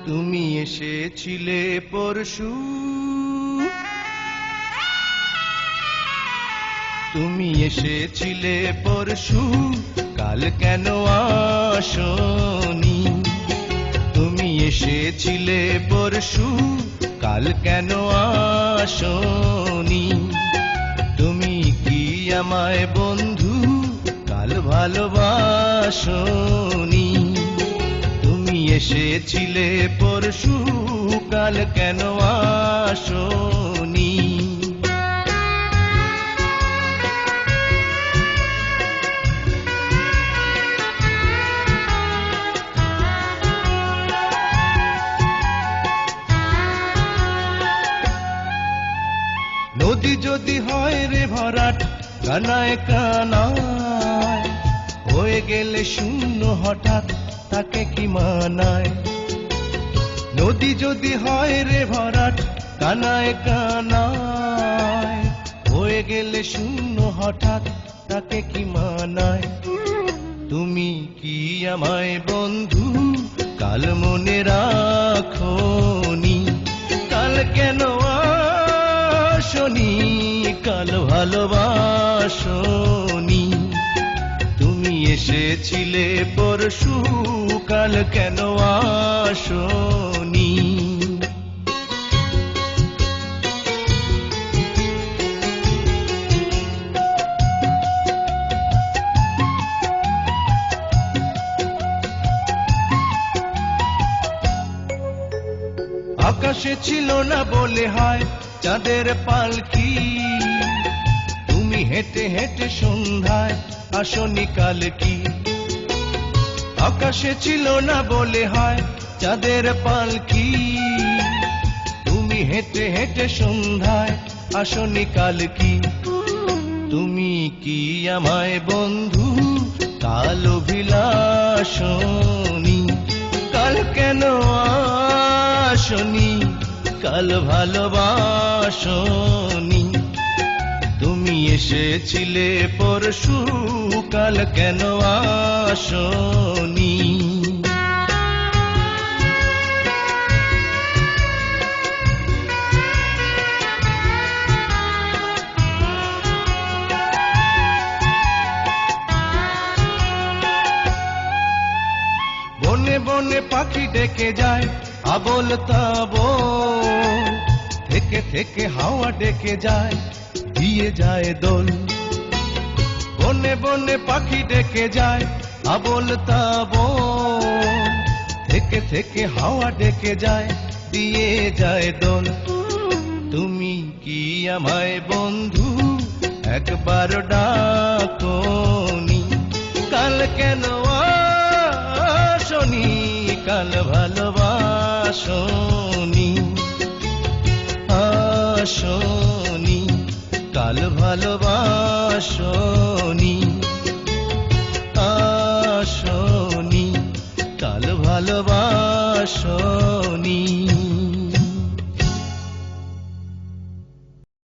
তুমি এসেছিলে পরশু, তুমি এসেছিলে পরশু, কাল কেন আসনি? তুমি এসেছিলে পরশু, কাল কেন আসনি? তুমি কি আমায় বন্ধু কাল ভালোবাসনি? তুমি এসেছিলে পরশু, কাল কেন আসনি? নদী যদি হয় রে ভরাট, কানায় কানায় হয়ে গেলে শূন্য হঠাৎ, তাকে কি মানায়? নদী যদি হয় রে ভরাট, কানায় কানায় হয়ে গেলে শূন্য হঠাৎ, তাকে কি মানায়? তুমি কি আমায় বন্ধু কাল মনে রাখোনি? কাল কেন আসনি? কাল ভালোবাসনি? তুমি এসেছিলে পরশু, কাল কেন আসনি? আকাশে ছিল না বলে হয় চাঁদের পালকি, তুমি হেঁটে হেঁটে সন্ধ্যায় আসনি কাল কি? আকাশে ছিল না বলে হয় চাঁদের পালকি, তুমি হেঁটে হেঁটে সন্ধ্যায় আসনি কাল কি? তুমি কি আমায় বন্ধু কাল অভিলাষনি? কাল কেন আসনি? কাল ভালোবাসনি? তুমি এসেছিলে পরশু, কাল কেন আসনি? বনে বনে পাখি ডেকে যায় আবোল তাবোল, থেকে থেকে হাওয়া ডেকে যায় দিয়ে যায় দোল। বনে বনে পাখি ডেকে যায় আবোল তাবোল, থেকে থেকে হাওয়া ডেকে যায় দিয়ে যায় দোল। তুমি কি আমায় বন্ধু একবার ডাকোনি? কাল কেন আসনি? কাল ভালোবাসনি? আসনি? কাল ভালোবাসনি? আসনি? কাল ভালোবাসনি?